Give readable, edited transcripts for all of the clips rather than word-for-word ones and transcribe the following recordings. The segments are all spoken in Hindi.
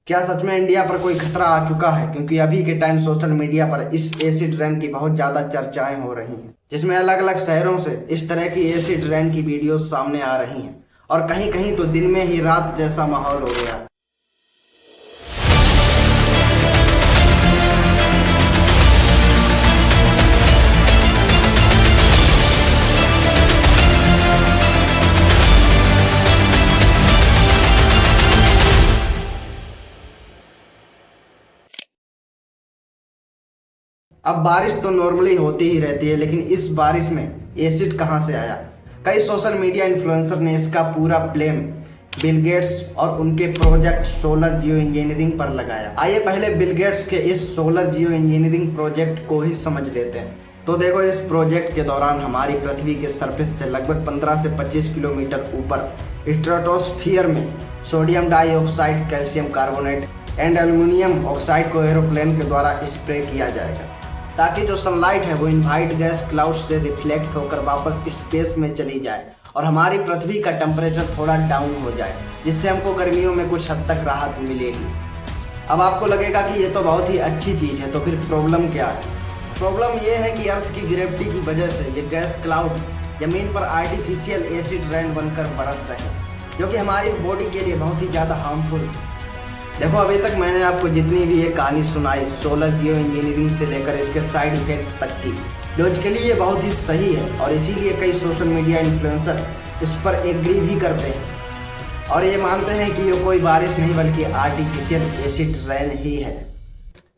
क्या सच में इंडिया पर कोई खतरा आ चुका है? क्योंकि अभी के टाइम सोशल मीडिया पर इस एसिड रेन की बहुत ज्यादा चर्चाएं हो रही हैं, जिसमें अलग अलग शहरों से इस तरह की एसिड रेन की वीडियोस सामने आ रही हैं और कहीं कहीं तो दिन में ही रात जैसा माहौल हो गया है। अब बारिश तो नॉर्मली होती ही रहती है, लेकिन इस बारिश में एसिड कहां से आया? कई सोशल मीडिया इन्फ्लुएंसर ने इसका पूरा ब्लेम बिल गेट्स और उनके प्रोजेक्ट सोलर जियो इंजीनियरिंग पर लगाया। आइए पहले बिल गेट्स के इस सोलर जियो इंजीनियरिंग प्रोजेक्ट को ही समझ लेते हैं। तो देखो, इस प्रोजेक्ट के दौरान हमारी पृथ्वी के सरफेस से लगभग 15 से 25 किलोमीटर ऊपर स्ट्रेटोस्फीयर में sodium dioxide, calcium carbonate and aluminium oxide को एरोप्लेन के द्वारा स्प्रे किया जाएगा, ताकि जो सनलाइट है वो इनवाइट गैस क्लाउड से रिफ्लेक्ट होकर वापस स्पेस में चली जाए और हमारी पृथ्वी का टेम्परेचर थोड़ा डाउन हो जाए, जिससे हमको गर्मियों में कुछ हद तक राहत मिलेगी। अब आपको लगेगा कि ये तो बहुत ही अच्छी चीज़ है, तो फिर प्रॉब्लम क्या है? प्रॉब्लम ये है कि अर्थ की ग्रेविटी की वजह से ये गैस क्लाउड जमीन पर आर्टिफिशियल एसिड रेन बनकर बरस रहे हैं, जो कि हमारी बॉडी के लिए बहुत ही ज़्यादा हार्मफुल है। देखो, अभी तक मैंने आपको जितनी भी ये कहानी सुनाई सोलर जियो इंजीनियरिंग से लेकर इसके साइड इफेक्ट तक की, लॉजिकली ये बहुत ही सही है और इसीलिए कई सोशल मीडिया इन्फ्लुएंसर इस पर एग्री भी करते हैं और ये मानते हैं कि ये कोई बारिश नहीं बल्कि आर्टिफिशियल एसिड रेन ही है।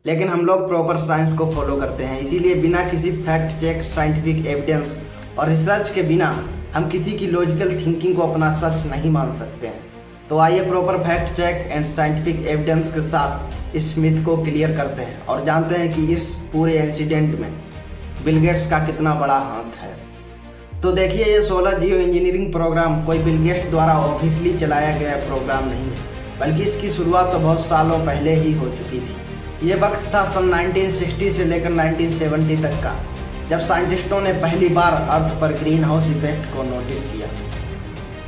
लेकिन हम लोग प्रॉपर साइंस को फॉलो करते हैं, इसीलिए बिना किसी फैक्ट चेक, साइंटिफिक एविडेंस और रिसर्च के बिना हम किसी की लॉजिकल थिंकिंग को अपना सच नहीं मान सकते हैं। तो आइए proper fact check and scientific evidence के साथ इस मिथ को क्लियर करते हैं और जानते हैं कि इस पूरे इंसिडेंट में बिल गेट्स का कितना बड़ा हाथ है। तो देखिए, ये सोलर जियो इंजीनियरिंग प्रोग्राम कोई बिल गेट्स द्वारा ऑफिशियली चलाया गया प्रोग्राम नहीं है, बल्कि इसकी शुरुआत तो बहुत सालों पहले ही हो चुकी थी। ये वक्त था सन 1960 से लेकर 1970 तक का, जब साइंटिस्टों ने पहली बार अर्थ पर ग्रीन हाउस इफेक्ट को नोटिस किया।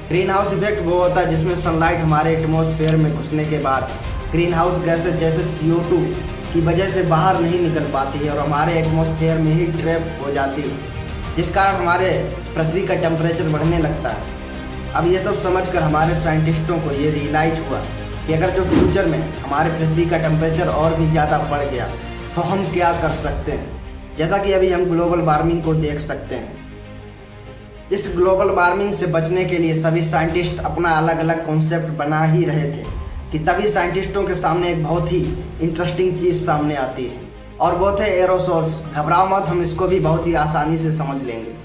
ग्रीन हाउस इफेक्ट वो होता है जिसमें सनलाइट हमारे एटमॉस्फेयर में घुसने के बाद ग्रीन हाउस गैसेज जैसे CO2 की वजह से बाहर नहीं निकल पाती है और हमारे एटमॉस्फेयर में ही ट्रैप हो जाती है, जिस कारण हमारे पृथ्वी का टेम्परेचर बढ़ने लगता है। अब ये सब समझकर हमारे साइंटिस्टों को ये रियलाइज हुआ कि अगर जो फ्यूचर में हमारे पृथ्वी का टेम्परेचर और भी ज़्यादा बढ़ गया तो हम क्या कर सकते हैं। जैसा कि अभी हम ग्लोबल वार्मिंग को देख सकते हैं। इस ग्लोबल वार्मिंग से बचने के लिए सभी साइंटिस्ट अपना अलग अलग कॉन्सेप्ट बना ही रहे थे कि तभी साइंटिस्टों के सामने एक बहुत ही इंटरेस्टिंग चीज़ सामने आती है और वो थे एरोसोल्स। घबराओ मत, हम इसको भी बहुत ही आसानी से समझ लेंगे।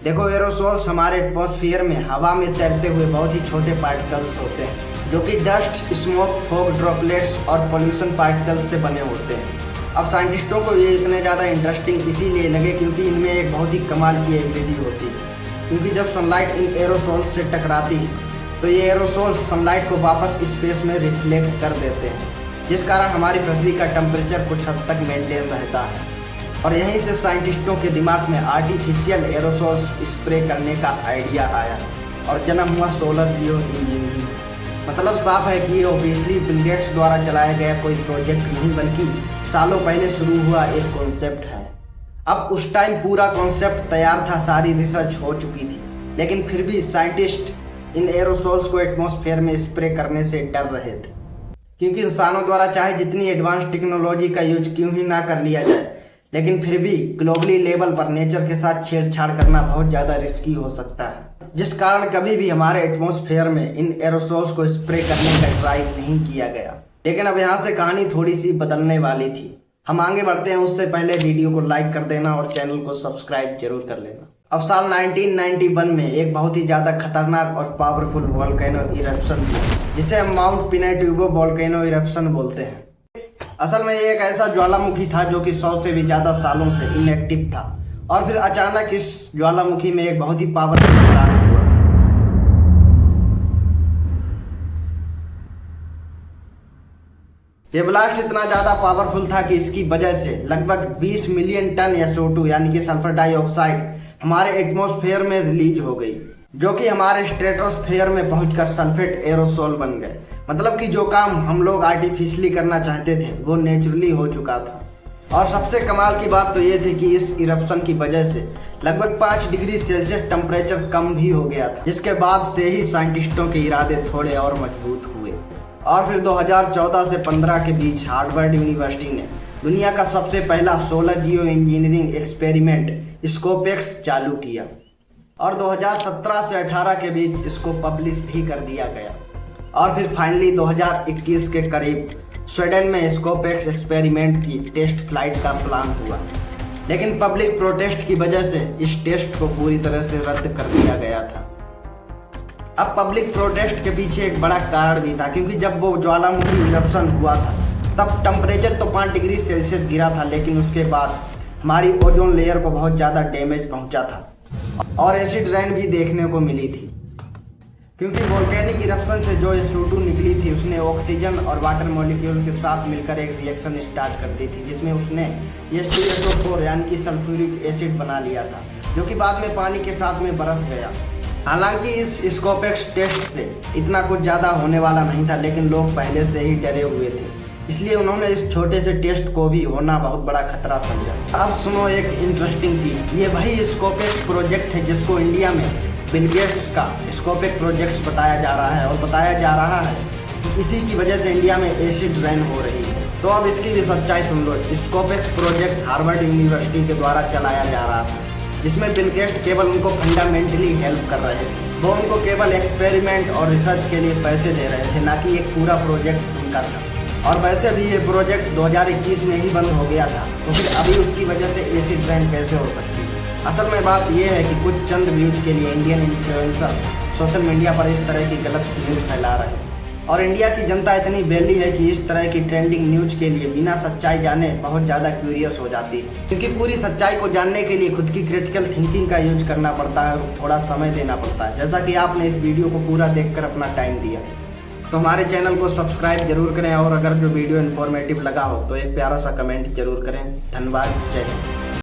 देखो, एरोसोल्स हमारे एटमॉस्फेयर में हवा में तैरते हुए बहुत ही छोटे पार्टिकल्स होते हैं, जो कि डस्ट, स्मोक, फॉग ड्रॉपलेट्स और पोल्यूशन पार्टिकल्स से बने होते हैं। अब साइंटिस्टों को ये इतने ज़्यादा इंटरेस्टिंग इसीलिए लगे क्योंकि इनमें एक बहुत ही कमाल की एबिलिटी होती है, क्योंकि जब सनलाइट इन एरोसोल्स से टकराती है तो ये एरोसोल्स सनलाइट को वापस स्पेस में रिफ्लेक्ट कर देते हैं, जिस कारण हमारी पृथ्वी का टेम्परेचर कुछ हद तक मेंटेन रहता है। और यहीं से साइंटिस्टों के दिमाग में आर्टिफिशियल एरोसोल्स स्प्रे करने का आइडिया आया और जन्म हुआ सोलर जियो इंजीनियरिंग। मतलब साफ है कि ये ऑब्वियसली बिल गेट्स द्वारा चलाया गया कोई प्रोजेक्ट नहीं, बल्कि सालों पहले शुरू हुआ एक कॉन्सेप्ट है। अब उस टाइम पूरा कॉन्सेप्ट तैयार था, सारी रिसर्च हो चुकी थी, लेकिन फिर भी साइंटिस्ट इन एरोसोल्स को एटमॉस्फेयर में स्प्रे करने से डर रहे थे, क्योंकि इंसानों द्वारा चाहे जितनी एडवांस टेक्नोलॉजी का यूज क्यों ही ना कर लिया जाए, लेकिन फिर भी ग्लोबली लेवल पर नेचर के साथ छेड़छाड़ करना बहुत ज़्यादा रिस्की हो सकता है, जिस कारण कभी भी हमारे एटमॉस्फेयर में इन एरोसोल्स को स्प्रे करने का ट्राई नहीं किया गया। लेकिन अब यहाँ से कहानी थोड़ी सी बदलने वाली थी। हम आगे बढ़ते हैं, उससे पहले वीडियो को लाइक कर देना और चैनल को सब्सक्राइब जरूर कर लेना। अब साल 1991 में एक बहुत ही ज़्यादा खतरनाक और पावरफुल वोल्केनो इरप्शन हुआ, जिसे हम माउंट पिनाटुबो वोल्केनो इरप्शन बोलते हैं। असल में ये एक ऐसा ज्वालामुखी था जो कि 100 से भी ज़्यादा सालों से इनएक्टिव था और फिर अचानक इस ज्वालामुखी में एक बहुत ही पावरफुल ब्लास्ट हुआ। ये ब्लास्ट इतना ज़्यादा पावरफुल था कि इसकी वजह से लगभग 20 मिलियन टन SO2 यानी कि सल्फर डाइऑक्साइड हमारे एटमॉस्फेयर में रिलीज हो गई, जो कि हमारे स्ट्रेटोस्फेयर में पहुंचकर सल्फेट एरोसोल बन गए। मतलब कि जो काम हम लोग आर्टिफिशियली करना चाहते थे वो नेचुरली हो चुका था। और सबसे कमाल की बात तो ये थी कि इस इरप्शन की वजह से लगभग 5 डिग्री सेल्सियस टेम्परेचर कम भी हो गया था, जिसके बाद से ही साइंटिस्टों के इरादे थोड़े और मजबूत हुए। और फिर 2014 से 15 के बीच हार्वर्ड यूनिवर्सिटी ने दुनिया का सबसे पहला सोलर जियो इंजीनियरिंग एक्सपेरिमेंट स्कोपेक्स चालू किया और 2017 से 18 के बीच इसको पब्लिश भी कर दिया गया। और फिर फाइनली 2021 के करीब स्वीडन में स्कोपेक्स एक्सपेरिमेंट की टेस्ट फ्लाइट का प्लान हुआ, लेकिन पब्लिक प्रोटेस्ट की वजह से इस टेस्ट को पूरी तरह से रद्द कर दिया गया था। अब पब्लिक प्रोटेस्ट के पीछे एक बड़ा कारण भी था, क्योंकि जब वो ज्वालामुखी इरप्शन हुआ था तब टेम्परेचर तो 5 डिग्री सेल्सियस गिरा था, लेकिन उसके बाद हमारी ओजोन लेयर को बहुत ज़्यादा डैमेज पहुंचा था और एसिड रेन भी देखने को मिली थी, क्योंकि वोल्केनिक इरप्शन से जो SO2 निकली थी उसने ऑक्सीजन और वाटर मॉलिक्यूल के साथ मिलकर एक रिएक्शन स्टार्ट कर दी थी, जिसमें उसने H2SO4 यानी कि सल्फ्यूरिक एसिड बना लिया था, जो कि बाद में पानी के साथ में बरस गया। हालांकि इस स्कोपेक्स टेस्ट से इतना कुछ ज़्यादा होने वाला नहीं था, लेकिन लोग पहले से ही डरे हुए थे, इसलिए उन्होंने इस छोटे से टेस्ट को भी होना बहुत बड़ा खतरा समझा। अब सुनो एक इंटरेस्टिंग चीज़, ये वही स्कोपेक्स प्रोजेक्ट है जिसको इंडिया में बिल गेट्स का स्कोपेक्स प्रोजेक्ट बताया जा रहा है, और बताया जा रहा है कि इसी की वजह से इंडिया में एसिड रेन हो रही है। तो अब इसकी भी सच्चाई सुन लो। स्कोपेक्स प्रोजेक्ट हार्वर्ड यूनिवर्सिटी के द्वारा चलाया जा रहा था, जिसमें बिल गेट्स केवल उनको फंडामेंटली हेल्प कर रहे थे। वो उनको केवल एक्सपेरिमेंट और रिसर्च के लिए पैसे दे रहे थे, ना कि एक पूरा प्रोजेक्ट उनका था। और वैसे भी ये प्रोजेक्ट 2021 में ही बंद हो गया था, तो फिर अभी उसकी वजह से एसिड रेन कैसे हो सकती है? असल में बात यह है कि कुछ चंद व्यूज के लिए इंडियन इन्फ्लुएंसर सोशल मीडिया पर इस तरह की गलत न्यूज़ फैला रहे हैं, और इंडिया की जनता इतनी बेली है कि इस तरह की ट्रेंडिंग न्यूज के लिए बिना सच्चाई जाने बहुत ज़्यादा क्यूरियस हो जाती है, क्योंकि पूरी सच्चाई को जानने के लिए खुद की क्रिटिकल थिंकिंग का यूज करना पड़ता है और थोड़ा समय देना पड़ता है। जैसा कि आपने इस वीडियो को पूरा देखकर अपना टाइम दिया, तो हमारे चैनल को सब्सक्राइब जरूर करें, और अगर जो वीडियो इन्फॉर्मेटिव लगा हो तो एक प्यारा सा कमेंट जरूर करें। धन्यवाद। जय हिंद।